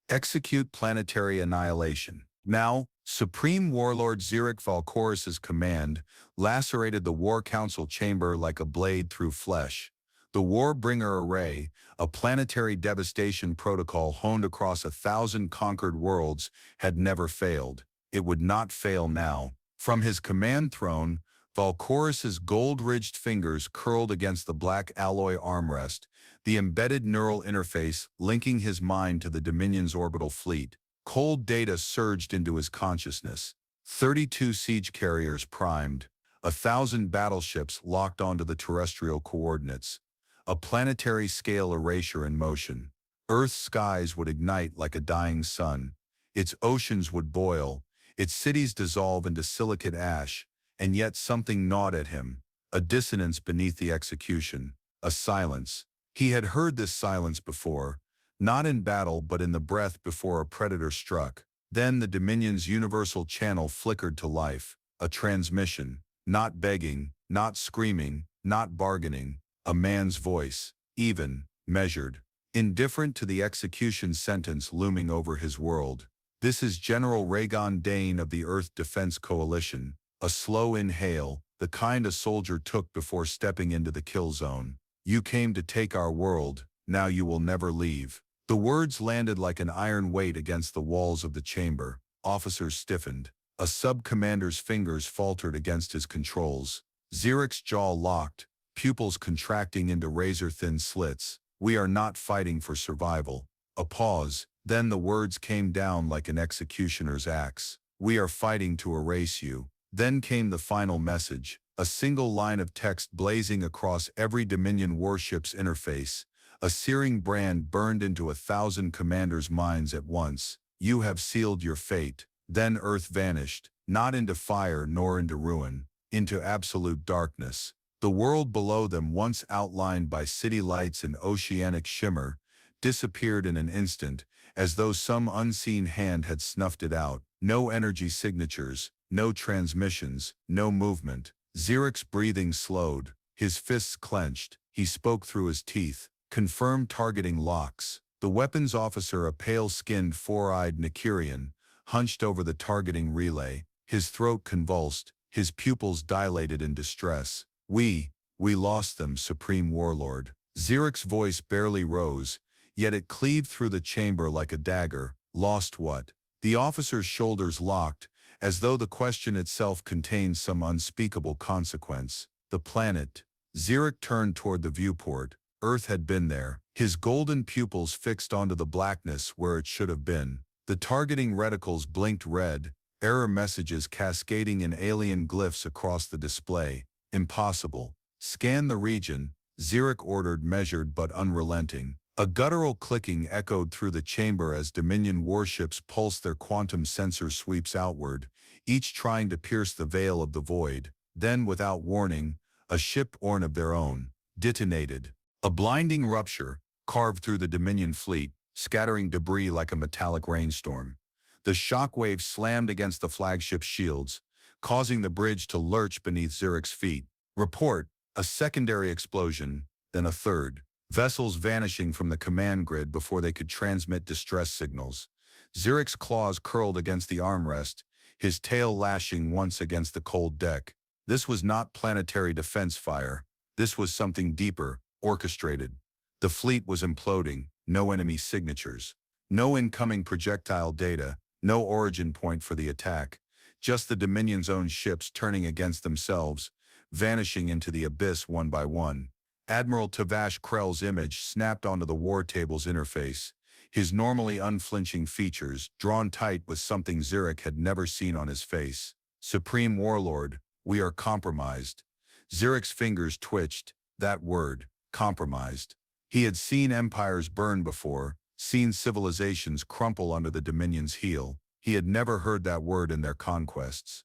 Execute planetary annihilation. Now, Supreme Warlord Xeric Valkorus's command lacerated the War Council chamber like a blade through flesh. The Warbringer Array, a planetary devastation protocol honed across 1,000 conquered worlds, had never failed. It would not fail now. From his command throne, Valkorus's gold-ridged fingers curled against the black alloy armrest, the embedded neural interface linking his mind to the Dominion's orbital fleet. Cold data surged into his consciousness. 32 siege carriers primed, 1,000 battleships locked onto the terrestrial coordinates, a planetary-scale erasure in motion. Earth's skies would ignite like a dying sun. Its oceans would boil, its cities dissolve into silicate ash, and yet something gnawed at him, a dissonance beneath the execution, a silence. He had heard this silence before, not in battle but in the breath before a predator struck. Then the Dominion's universal channel flickered to life, a transmission, not begging, not screaming, not bargaining, a man's voice, even, measured, indifferent to the execution sentence looming over his world. This is General Raygon Dane of the Earth Defense Coalition, a slow inhale, the kind a soldier took before stepping into the kill zone. You came to take our world, now you will never leave. The words landed like an iron weight against the walls of the chamber. Officers stiffened. A sub-commander's fingers faltered against his controls. Xeric's jaw locked, pupils contracting into razor-thin slits. We are not fighting for survival. A pause, then the words came down like an executioner's axe. We are fighting to erase you. Then came the final message, a single line of text blazing across every Dominion warship's interface. A searing brand burned into 1,000 commanders' minds at once. You have sealed your fate. Then Earth vanished, not into fire nor into ruin, into absolute darkness. The world below them, once outlined by city lights and oceanic shimmer, disappeared in an instant, as though some unseen hand had snuffed it out. No energy signatures, no transmissions, no movement. Xeric's breathing slowed, his fists clenched. He spoke through his teeth. Confirmed targeting locks. The weapons officer, a pale-skinned, four-eyed Nikirian, hunched over the targeting relay, his throat convulsed, his pupils dilated in distress. We lost them, Supreme Warlord. Xeric's voice barely rose, yet it cleaved through the chamber like a dagger. Lost what? The officer's shoulders locked, as though the question itself contained some unspeakable consequence. The planet. Xeric turned toward the viewport. Earth had been there, his golden pupils fixed onto the blackness where it should have been. The targeting reticles blinked red, error messages cascading in alien glyphs across the display. Impossible. Scan the region, Xeric ordered, measured but unrelenting. A guttural clicking echoed through the chamber as Dominion warships pulsed their quantum sensor sweeps outward, each trying to pierce the veil of the void. Then, without warning, a ship born of their own detonated. A blinding rupture carved through the Dominion fleet, scattering debris like a metallic rainstorm. The shockwave slammed against the flagship's shields, causing the bridge to lurch beneath Xeric's feet. Report, a secondary explosion, then a third. Vessels vanishing from the command grid before they could transmit distress signals. Xeric's claws curled against the armrest, his tail lashing once against the cold deck. This was not planetary defense fire. This was something deeper, orchestrated. The fleet was imploding, no enemy signatures, no incoming projectile data, no origin point for the attack, just the Dominion's own ships turning against themselves, vanishing into the abyss one by one. Admiral Tavash Krell's image snapped onto the war table's interface, his normally unflinching features drawn tight with something Xeric had never seen on his face. Supreme Warlord, we are compromised. Xeric's fingers twitched, that word. Compromised. He had seen empires burn before, seen civilizations crumple under the Dominion's heel. He had never heard that word in their conquests.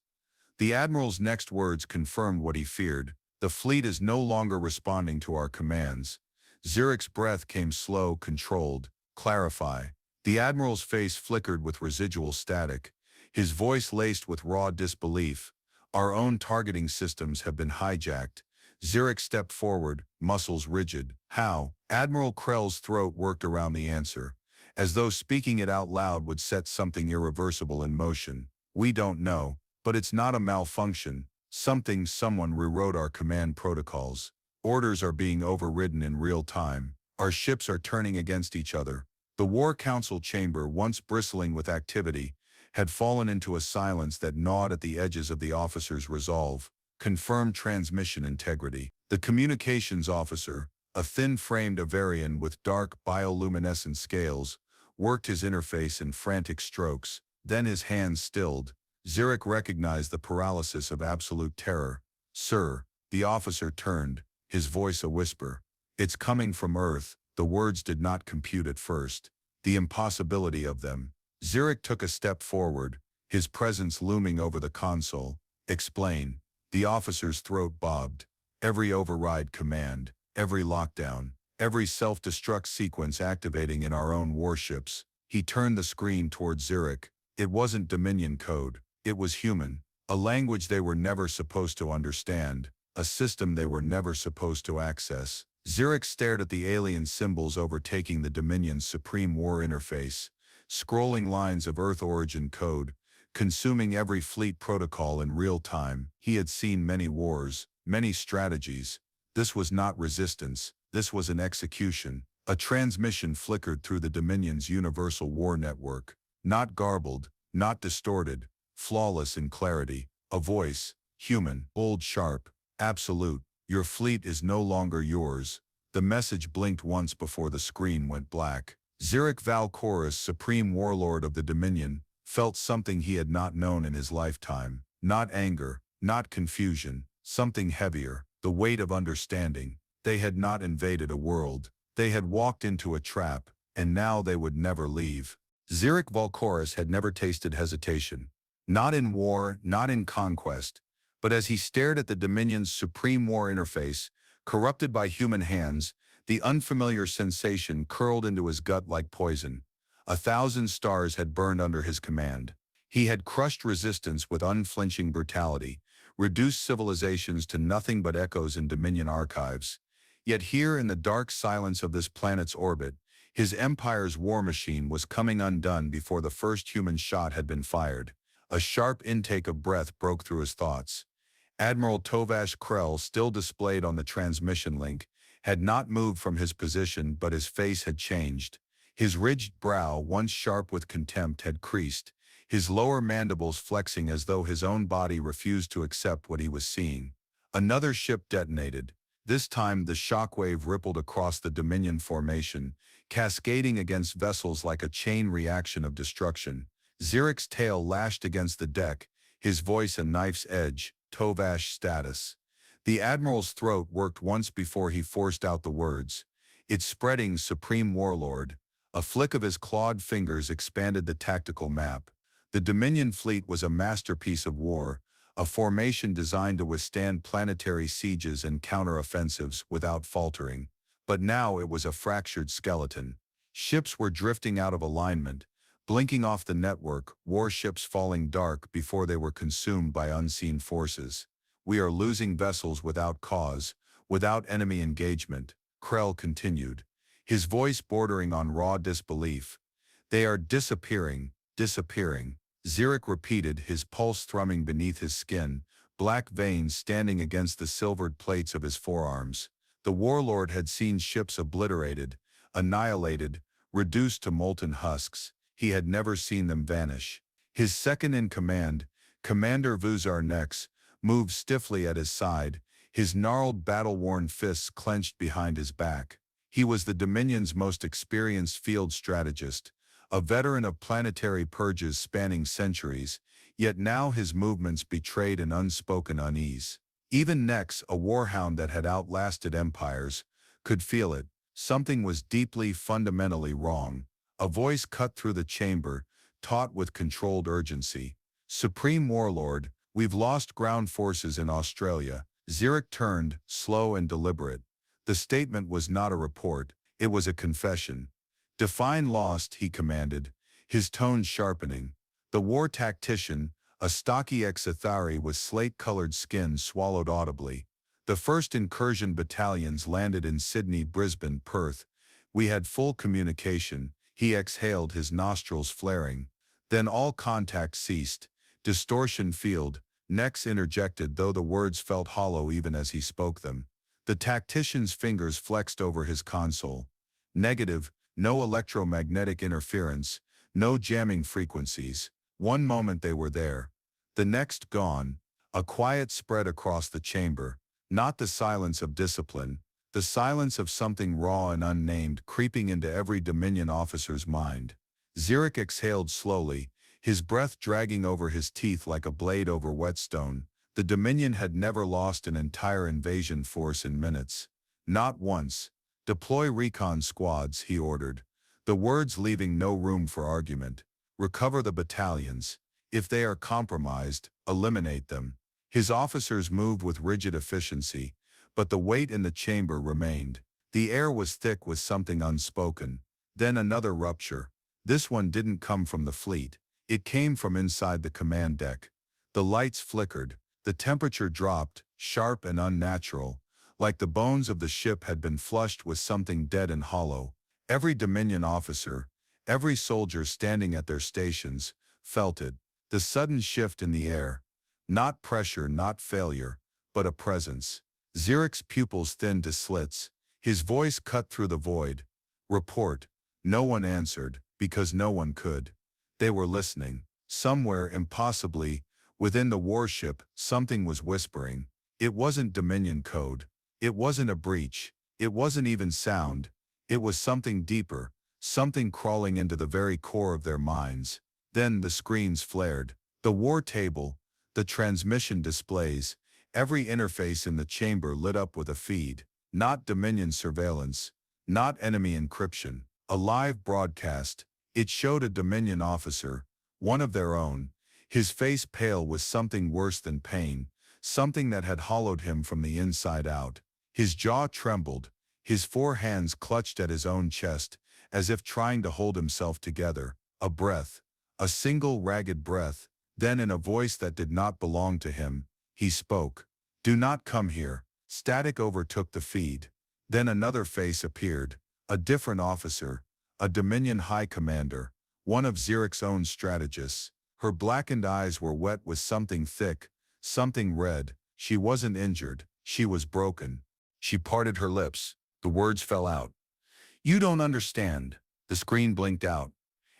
The Admiral's next words confirmed what he feared. The fleet is no longer responding to our commands. Xeric's breath came slow, controlled. Clarify. The Admiral's face flickered with residual static, his voice laced with raw disbelief. Our own targeting systems have been hijacked. Xeric stepped forward, muscles rigid. How? Admiral Krell's throat worked around the answer, as though speaking it out loud would set something irreversible in motion. We don't know, but it's not a malfunction. Someone rewrote our command protocols. Orders are being overridden in real time. Our ships are turning against each other. The War Council chamber, once bristling with activity, had fallen into a silence that gnawed at the edges of the officer's resolve. Confirmed transmission integrity. The communications officer, a thin-framed Avarian with dark bioluminescent scales, worked his interface in frantic strokes. Then his hands stilled. Zurich recognized the paralysis of absolute terror. "Sir," the officer turned, his voice a whisper. "It's coming from Earth." The words did not compute at first. The impossibility of them. Zurich took a step forward, his presence looming over the console. "Explain." The officer's throat bobbed. "Every override command, every lockdown, every self-destruct sequence activating in our own warships." He turned the screen towards Zurich. It wasn't Dominion code. It was human. A language they were never supposed to understand. A system they were never supposed to access. Zurich stared at the alien symbols overtaking the Dominion's Supreme War interface. Scrolling lines of Earth origin code, consuming every fleet protocol in real time. He had seen many wars, many strategies. This was not resistance. This was an execution. A transmission flickered through the Dominion's universal war network. Not garbled, not distorted, flawless in clarity. A voice, human, bold, sharp, absolute. "Your fleet is no longer yours." The message blinked once before the screen went black. Zurich Valkorus, Supreme Warlord of the Dominion, felt something he had not known in his lifetime. Not anger, not confusion, something heavier, the weight of understanding. They had not invaded a world. They had walked into a trap, and now they would never leave. Zurich Valkorus had never tasted hesitation. Not in war, not in conquest, but as he stared at the Dominion's Supreme War interface, corrupted by human hands, the unfamiliar sensation curled into his gut like poison. 1,000 stars had burned under his command. He had crushed resistance with unflinching brutality, reduced civilizations to nothing but echoes in Dominion archives. Yet here in the dark silence of this planet's orbit, his empire's war machine was coming undone before the first human shot had been fired. A sharp intake of breath broke through his thoughts. Admiral Tovash Krell, still displayed on the transmission link, had not moved from his position, but his face had changed. His ridged brow, once sharp with contempt, had creased, his lower mandibles flexing as though his own body refused to accept what he was seeing. Another ship detonated. This time the shockwave rippled across the Dominion formation, cascading against vessels like a chain reaction of destruction. Zurich's tail lashed against the deck, his voice a knife's edge. "Tovash status." The Admiral's throat worked once before he forced out the words. "It's spreading, Supreme Warlord." A flick of his clawed fingers expanded the tactical map. The Dominion fleet was a masterpiece of war, a formation designed to withstand planetary sieges and counteroffensives without faltering. But now it was a fractured skeleton. Ships were drifting out of alignment, blinking off the network, warships falling dark before they were consumed by unseen forces. "We are losing vessels without cause, without enemy engagement," Krell continued, his voice bordering on raw disbelief. "They are disappearing, disappearing." Zurich repeated, his pulse thrumming beneath his skin, black veins standing against the silvered plates of his forearms. The warlord had seen ships obliterated, annihilated, reduced to molten husks. He had never seen them vanish. His second-in-command, Commander Vuzar Nex, moved stiffly at his side, his gnarled battle-worn fists clenched behind his back. He was the Dominion's most experienced field strategist, a veteran of planetary purges spanning centuries, yet now his movements betrayed an unspoken unease. Even Nex, a warhound that had outlasted empires, could feel it. Something was deeply, fundamentally wrong. A voice cut through the chamber, taut with controlled urgency. "Supreme Warlord, we've lost ground forces in Australia." Zurich turned, slow and deliberate. The statement was not a report, it was a confession. "Define lost," he commanded, his tone sharpening. The war tactician, a stocky ex-Athari with slate-colored skin, swallowed audibly. "The 1st Incursion Battalions landed in Sydney, Brisbane, Perth. We had full communication." He exhaled, his nostrils flaring. Then all contact ceased. Distortion field. Nex interjected, though the words felt hollow even as he spoke them. The tactician's fingers flexed over his console. Negative, no electromagnetic interference, no jamming frequencies. One moment they were there. The next gone. A quiet spread across the chamber. Not the silence of discipline. The silence of something raw and unnamed creeping into every Dominion officer's mind. Zurich exhaled slowly, his breath dragging over his teeth like a blade over whetstone. The Dominion had never lost an entire invasion force in minutes. Not once. Deploy recon squads, he ordered. The words leaving no room for argument. Recover the battalions. If they are compromised, eliminate them. His officers moved with rigid efficiency, but the weight in the chamber remained. The air was thick with something unspoken. Then another rupture. This one didn't come from the fleet. It came from inside the command deck. The lights flickered. The temperature dropped, sharp and unnatural, like the bones of the ship had been flushed with something dead and hollow. Every Dominion officer, every soldier standing at their stations, felt it. The sudden shift in the air. Not pressure, not failure, but a presence. Zurich's pupils thinned to slits. His voice cut through the void. Report. No one answered, because no one could. They were listening. Somewhere, impossibly, within the warship, something was whispering. It wasn't Dominion code. It wasn't a breach. It wasn't even sound. It was something deeper, something crawling into the very core of their minds. Then the screens flared. The war table, the transmission displays, every interface in the chamber lit up with a feed. Not Dominion surveillance, not enemy encryption. A live broadcast. It showed a Dominion officer, one of their own, his face pale with something worse than pain, something that had hollowed him from the inside out. His jaw trembled, his 4 hands clutched at his own chest, as if trying to hold himself together. A breath, a single ragged breath. Then in a voice that did not belong to him, he spoke. Do not come here. Static overtook the feed. Then another face appeared, a different officer, a Dominion High Commander, one of Zurich's own strategists. Her blackened eyes were wet with something thick, something red. She wasn't injured, she was broken. She parted her lips. The words fell out. You don't understand. The screen blinked out.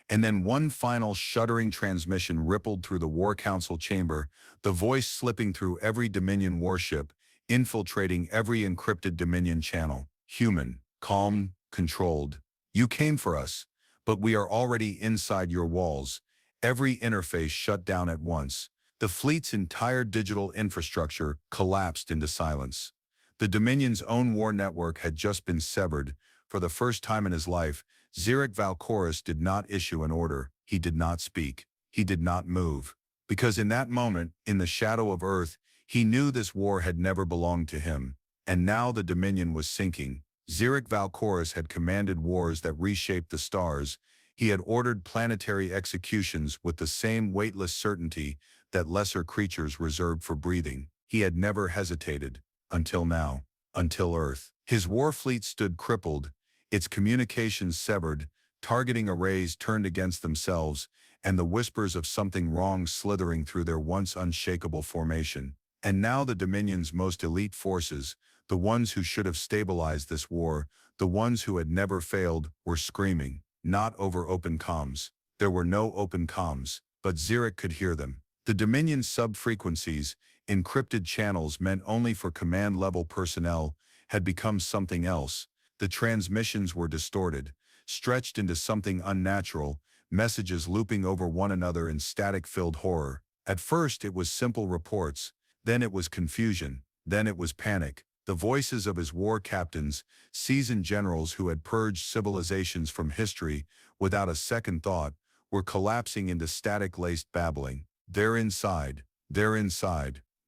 And then one final shuddering transmission rippled through the War Council chamber, the voice slipping through every Dominion warship, infiltrating every encrypted Dominion channel. Human, calm, controlled. You came for us, but we are already inside your walls. Every interface shut down at once. The fleet's entire digital infrastructure collapsed into silence. The Dominion's own war network had just been severed. For the first time in his life, Zurich Valcoris did not issue an order. He did not speak. He did not move. Because in that moment, in the shadow of Earth, he knew this war had never belonged to him. And now the Dominion was sinking. Zurich Valcoris had commanded wars that reshaped the stars. He had ordered planetary executions with the same weightless certainty that lesser creatures reserved for breathing. He had never hesitated. Until now. Until Earth. His war fleet stood crippled, its communications severed, targeting arrays turned against themselves, and the whispers of something wrong slithering through their once unshakable formation. And now the Dominion's most elite forces, the ones who should have stabilized this war, the ones who had never failed, were screaming, not over open comms. There were no open comms, but Zurich could hear them. The Dominion's sub-frequencies, encrypted channels meant only for command-level personnel, had become something else. The transmissions were distorted, stretched into something unnatural, messages looping over one another in static-filled horror. At first it was simple reports, then it was confusion, then it was panic. The voices of his war captains, seasoned generals who had purged civilizations from history without a second thought, were collapsing into static-laced babbling. They're inside,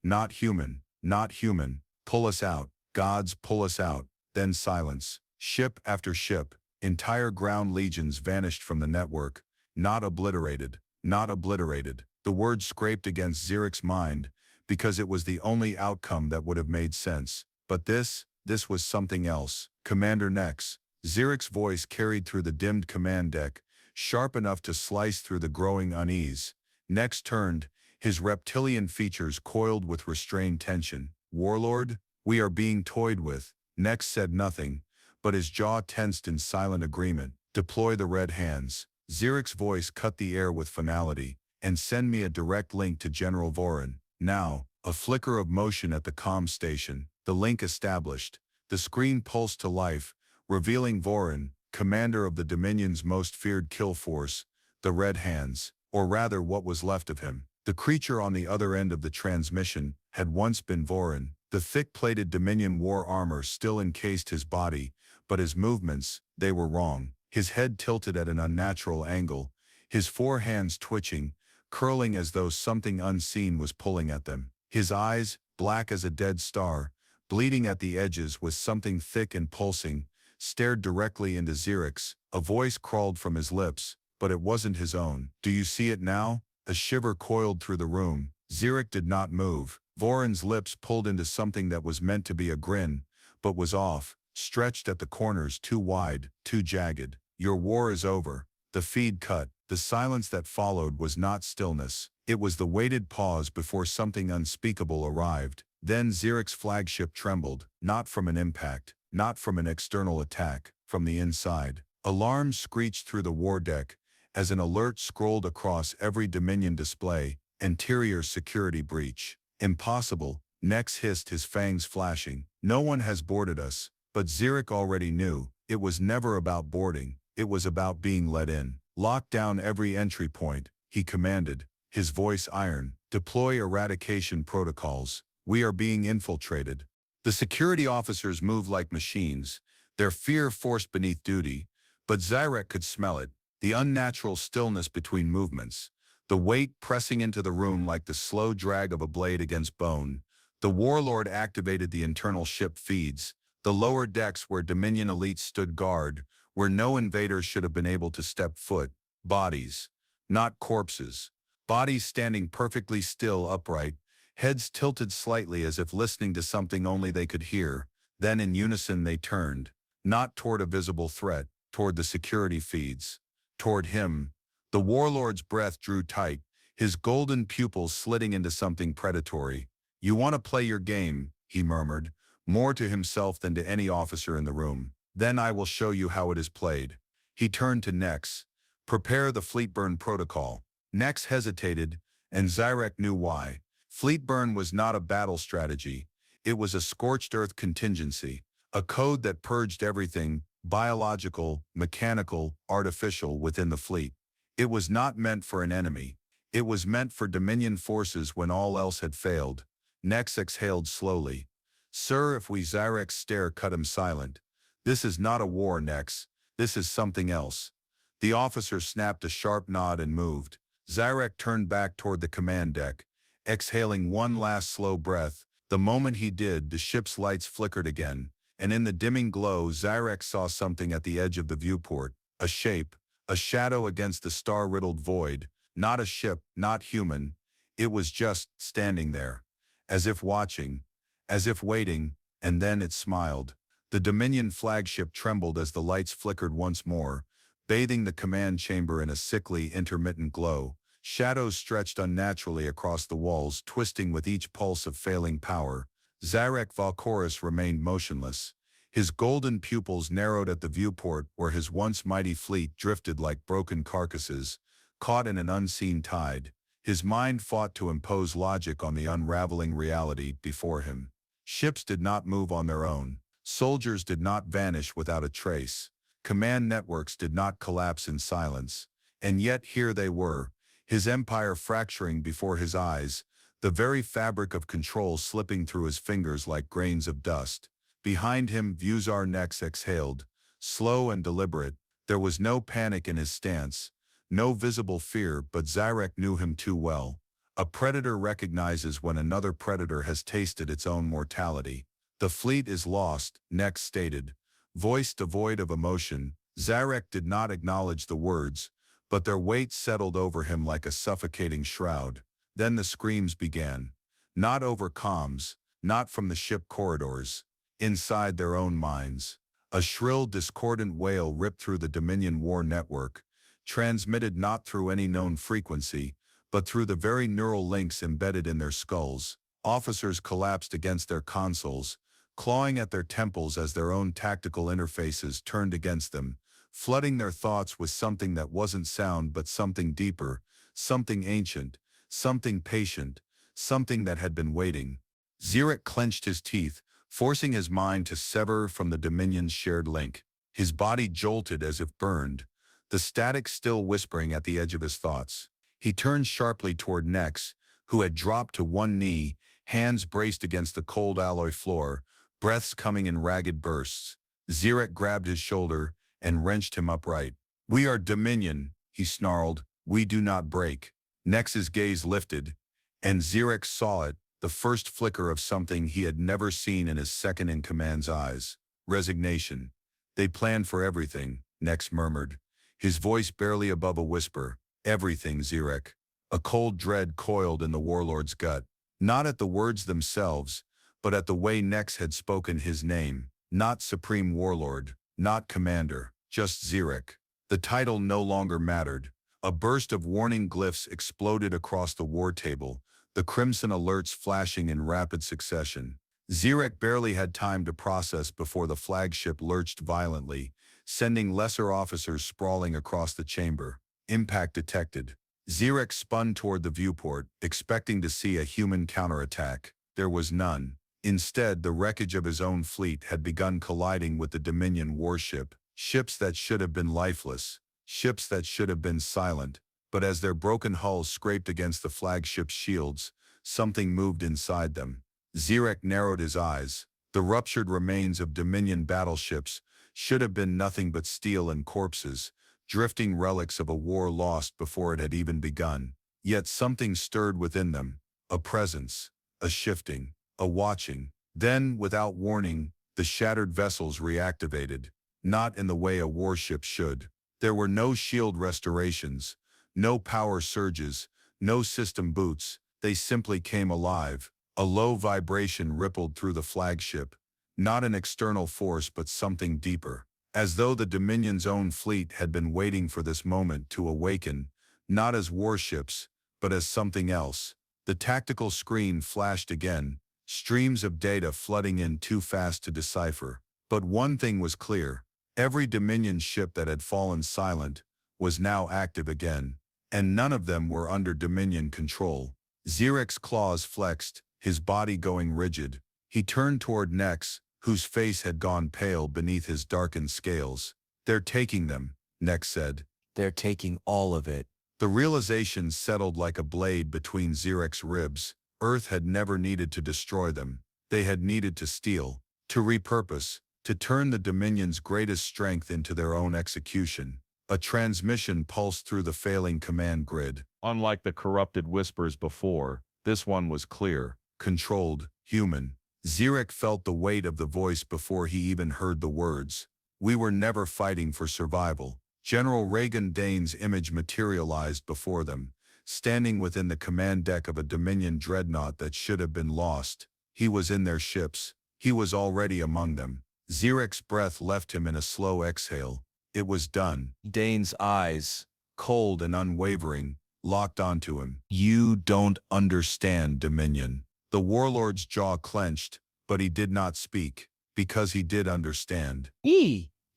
not human, not human, pull us out, gods pull us out. Then silence. Ship after ship, entire ground legions vanished from the network. Not obliterated, not obliterated. The word scraped against Zurich's mind, because it was the only outcome that would have made sense. But this was something else. Commander Nex. Zirek's voice carried through the dimmed command deck, sharp enough to slice through the growing unease. Next turned, his reptilian features coiled with restrained tension. "Warlord, we are being toyed with." Next said nothing, but his jaw tensed in silent agreement. "Deploy the red hands." Zirek's voice cut the air with finality. "And send me a direct link to General Vorin." Now, a flicker of motion at the comm station. The link established. The screen pulsed to life, revealing Vorin, commander of the Dominion's most feared kill force, the Red Hands, or rather what was left of him. The creature on the other end of the transmission had once been Vorin. The thick-plated Dominion war armor still encased his body, but his movements, they were wrong. His head tilted at an unnatural angle, his four hands twitching, curling as though something unseen was pulling at them. His eyes, black as a dead star, bleeding at the edges with something thick and pulsing, stared directly into Zirek's. A voice crawled from his lips, but it wasn't his own. "Do you see it now?" A shiver coiled through the room. Zirek did not move. Vorin's lips pulled into something that was meant to be a grin, but was off, stretched at the corners too wide, too jagged. "Your war is over." The feed cut. The silence that followed was not stillness. It was the waited pause before something unspeakable arrived. Then Zirek's flagship trembled, not from an impact, not from an external attack, from the inside. Alarms screeched through the war deck, as an alert scrolled across every Dominion display. "Interior security breach." "Impossible," Nex hissed, his fangs flashing. "No one has boarded us." But Zirek already knew, it was never about boarding, it was about being let in. "Lock down every entry point," he commanded, his voice iron. "Deploy eradication protocols. We are being infiltrated." The security officers moved like machines, their fear forced beneath duty, but Zirek could smell it, the unnatural stillness between movements, the weight pressing into the room like the slow drag of a blade against bone. The warlord activated the internal ship feeds, the lower decks where Dominion elites stood guard, where no invaders should have been able to step foot. Bodies, not corpses. Bodies standing perfectly still, upright, heads tilted slightly as if listening to something only they could hear. Then in unison they turned, not toward a visible threat, toward the security feeds, toward him. The warlord's breath drew tight, his golden pupils slitting into something predatory. "You want to play your game," he murmured, more to himself than to any officer in the room. "Then I will show you how it is played." He turned to Nex. "Prepare the fleet burn protocol." Nex hesitated, and Zirek knew why. Fleet burn was not a battle strategy. It was a scorched earth contingency, a code that purged everything, biological, mechanical, artificial, within the fleet. It was not meant for an enemy. It was meant for Dominion forces when all else had failed. Nex exhaled slowly. "Sir," if we Zirek's stare cut him silent. "This is not a war, Nex. This is something else." The officer snapped a sharp nod and moved. Zirek turned back toward the command deck, exhaling one last slow breath. The moment he did, the ship's lights flickered again, and in the dimming glow Zirek saw something at the edge of the viewport, a shape, a shadow against the star-riddled void, not a ship, not human. It was just standing there, as if watching, as if waiting, and then it smiled. The Dominion flagship trembled as the lights flickered once more, bathing the command chamber in a sickly, intermittent glow. Shadows stretched unnaturally across the walls, twisting with each pulse of failing power. Zirek Valkoris remained motionless. His golden pupils narrowed at the viewport where his once mighty fleet drifted like broken carcasses, caught in an unseen tide. His mind fought to impose logic on the unraveling reality before him. Ships did not move on their own. Soldiers did not vanish without a trace. Command networks did not collapse in silence. And yet here they were, his empire fracturing before his eyes, the very fabric of control slipping through his fingers like grains of dust. Behind him, Vuzar Nex exhaled, slow and deliberate. There was no panic in his stance, no visible fear, but Zirek knew him too well. A predator recognizes when another predator has tasted its own mortality. "The fleet is lost," Nex stated, voice devoid of emotion. Zirek did not acknowledge the words, but their weight settled over him like a suffocating shroud. Then the screams began. Not over comms, not from the ship corridors. Inside their own minds. A shrill, discordant wail ripped through the Dominion War network, transmitted not through any known frequency, but through the very neural links embedded in their skulls. Officers collapsed against their consoles, clawing at their temples as their own tactical interfaces turned against them, flooding their thoughts with something that wasn't sound but something deeper, something ancient, something patient, something that had been waiting. Xeric clenched his teeth, forcing his mind to sever from the Dominion's shared link. His body jolted as if burned, the static still whispering at the edge of his thoughts. He turned sharply toward Nex, who had dropped to one knee, hands braced against the cold alloy floor, breaths coming in ragged bursts. Xeric grabbed his shoulder and wrenched him upright. "We are Dominion," he snarled. "We do not break." Nex's gaze lifted, and Xeric saw it, the first flicker of something he had never seen in his second-in-command's eyes. Resignation. "They planned for everything," Nex murmured, his voice barely above a whisper. "Everything, Xeric." A cold dread coiled in the warlord's gut, not at the words themselves, but at the way Nex had spoken his name. Not Supreme Warlord, not Commander, just Xeric. The title no longer mattered. A burst of warning glyphs exploded across the war table, the crimson alerts flashing in rapid succession. Xeric barely had time to process before the flagship lurched violently, sending lesser officers sprawling across the chamber. Impact detected. Xeric spun toward the viewport, expecting to see a human counterattack. There was none. Instead, the wreckage of his own fleet had begun colliding with the Dominion warship, ships that should have been lifeless, ships that should have been silent. But as their broken hulls scraped against the flagship's shields, something moved inside them. Xeric narrowed his eyes. The ruptured remains of Dominion battleships should have been nothing but steel and corpses, drifting relics of a war lost before it had even begun. Yet something stirred within them, a presence, a shifting, a watching. Then, without warning, the shattered vessels reactivated, not in the way a warship should. There were no shield restorations, no power surges, no system boots. They simply came alive. A low vibration rippled through the flagship, not an external force but something deeper, as though the Dominion's own fleet had been waiting for this moment to awaken, not as warships, but as something else. The tactical screen flashed again, streams of data flooding in too fast to decipher. But one thing was clear. Every Dominion ship that had fallen silent was now active again, and none of them were under Dominion control. Xeric's claws flexed, his body going rigid. He turned toward Nex, whose face had gone pale beneath his darkened scales. "They're taking them," Nex said. "They're taking all of it." The realization settled like a blade between Xeric's ribs. Earth had never needed to destroy them. They had needed to steal, to repurpose, to turn the Dominion's greatest strength into their own execution. A transmission pulsed through the failing command grid. Unlike the corrupted whispers before, this one was clear, controlled, human. Xeric felt the weight of the voice before he even heard the words. "We were never fighting for survival." General Reagan Dane's image materialized before them, standing within the command deck of a Dominion dreadnought that should have been lost. He was in their ships. He was already among them. Xeric's breath left him in a slow exhale. It was done. Dane's eyes, cold and unwavering, locked onto him. "You don't understand, Dominion." The warlord's jaw clenched, but he did not speak, because he did understand.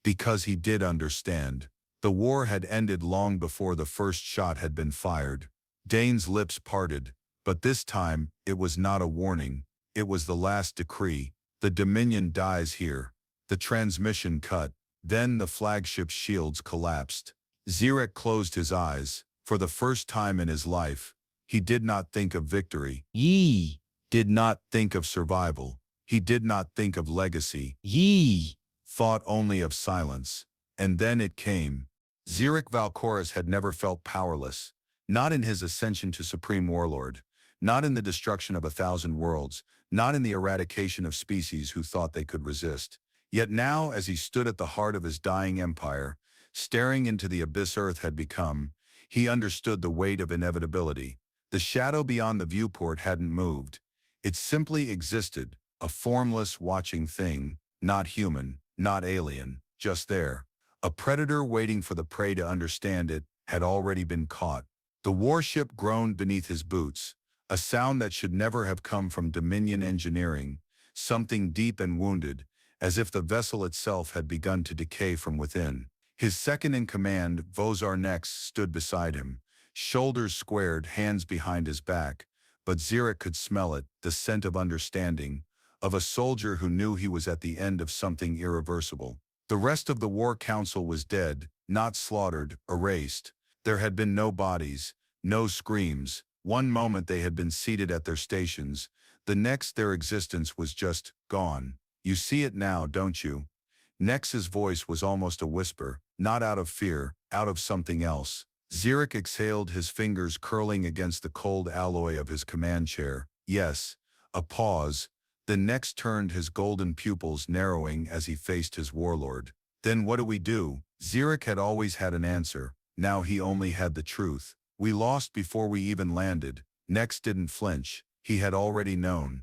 Because he did understand. The war had ended long before the first shot had been fired. Dane's lips parted, but this time, it was not a warning. It was the last decree. The Dominion dies here. The transmission cut. Then the flagship's shields collapsed. Xeric closed his eyes. For the first time in his life, he did not think of victory. He did not think of survival. He did not think of legacy. He thought only of silence. And then it came. Xeric Valkoris had never felt powerless. Not in his ascension to Supreme Warlord. Not in the destruction of 1,000 worlds. Not in the eradication of species who thought they could resist. Yet now, as he stood at the heart of his dying empire, staring into the abyss Earth had become, he understood the weight of inevitability. The shadow beyond the viewport hadn't moved. It simply existed, a formless, watching thing, not human, not alien, just there. A predator waiting for the prey to understand it had already been caught. The warship groaned beneath his boots, a sound that should never have come from Dominion engineering, something deep and wounded, as if the vessel itself had begun to decay from within. His second-in-command, Vozar Nex, stood beside him, shoulders squared, hands behind his back, but Zirek could smell it, the scent of understanding, of a soldier who knew he was at the end of something irreversible. The rest of the war council was dead, not slaughtered, erased. There had been no bodies, no screams. One moment they had been seated at their stations, the next their existence was just gone. You see it now, don't you? Nex's voice was almost a whisper, not out of fear, out of something else. Zirek exhaled, his fingers curling against the cold alloy of his command chair. Yes. A pause. Then Nex turned, his golden pupils narrowing as he faced his warlord. Then what do we do? Zirek had always had an answer. Now he only had the truth. We lost before we even landed. Nex didn't flinch. He had already known.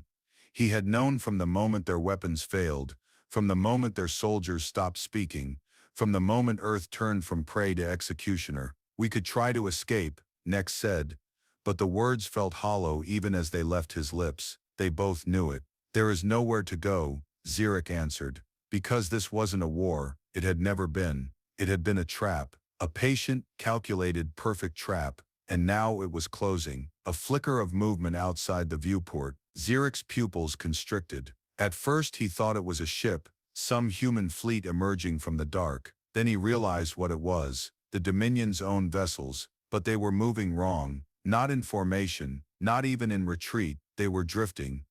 He had known from the moment their weapons failed, from the moment their soldiers stopped speaking, from the moment Earth turned from prey to executioner. We could try to escape, Nex said, but the words felt hollow even as they left his lips. They both knew it. There is nowhere to go, Zirek answered. Because this wasn't a war, it had never been. It had been a trap, a patient, calculated, perfect trap, and now it was closing. A flicker of movement outside the viewport. Zirek's pupils constricted. At first he thought it was a ship, some human fleet emerging from the dark. Then he realized what it was, the Dominion's own vessels, but they were moving wrong, not in formation, not even in retreat. They were drifting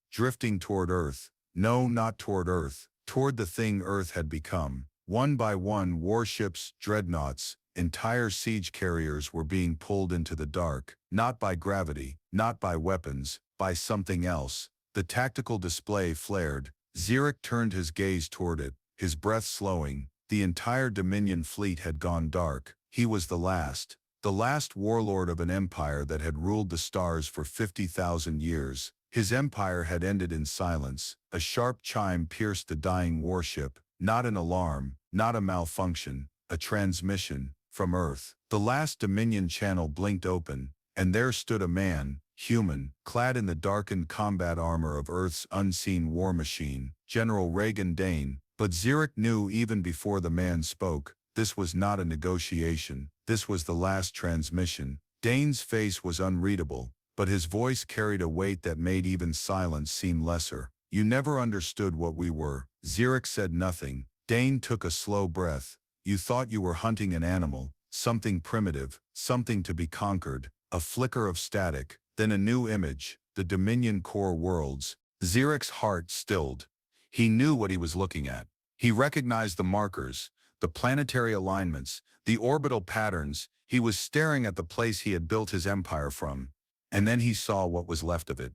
toward Earth. No, not toward Earth, toward the thing Earth had become. One by one, warships, dreadnoughts, entire siege carriers were being pulled into the dark, not by gravity, not by weapons, by something else. The tactical display flared. Zirek turned his gaze toward it, his breath slowing. The entire Dominion fleet had gone dark. He was the last warlord of an empire that had ruled the stars for 50,000 years. His empire had ended in silence. A sharp chime pierced the dying warship, not an alarm, not a malfunction, a transmission from Earth. The last Dominion channel blinked open, and there stood a man, human, clad in the darkened combat armor of Earth's unseen war machine, General Reagan Dane. But Zirek knew even before the man spoke, this was not a negotiation. This was the last transmission. Dane's face was unreadable, but his voice carried a weight that made even silence seem lesser. You never understood what we were. Zirek said nothing. Dane took a slow breath. You thought you were hunting an animal, something primitive, something to be conquered. A flicker of static, then a new image, the Dominion core worlds. Zirek's heart stilled. He knew what he was looking at. He recognized the markers, the planetary alignments, the orbital patterns. He was staring at the place he had built his empire from. And then he saw what was left of it.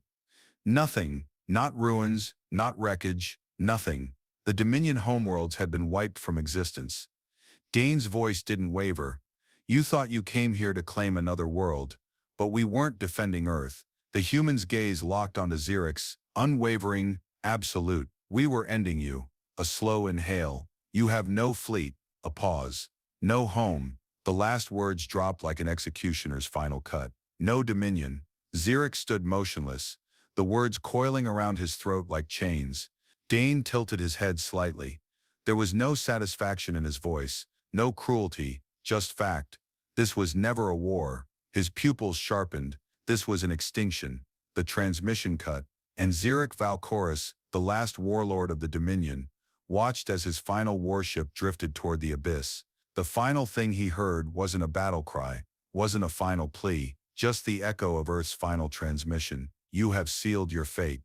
Nothing, not ruins, not wreckage, nothing. The Dominion homeworlds had been wiped from existence. Dane's voice didn't waver. You thought you came here to claim another world, but we weren't defending Earth. The human's gaze locked onto Zirek's, unwavering, absolute. We were ending you. A slow inhale. You have no fleet. A pause. No home. The last words dropped like an executioner's final cut. No Dominion. Zirek stood motionless, the words coiling around his throat like chains. Dane tilted his head slightly. There was no satisfaction in his voice, no cruelty, just fact. This was never a war. His pupils sharpened. This was an extinction. The transmission cut. And Zirek Valkoris, the last warlord of the Dominion, watched as his final warship drifted toward the abyss. The final thing he heard wasn't a battle cry, wasn't a final plea, just the echo of Earth's final transmission. You have sealed your fate.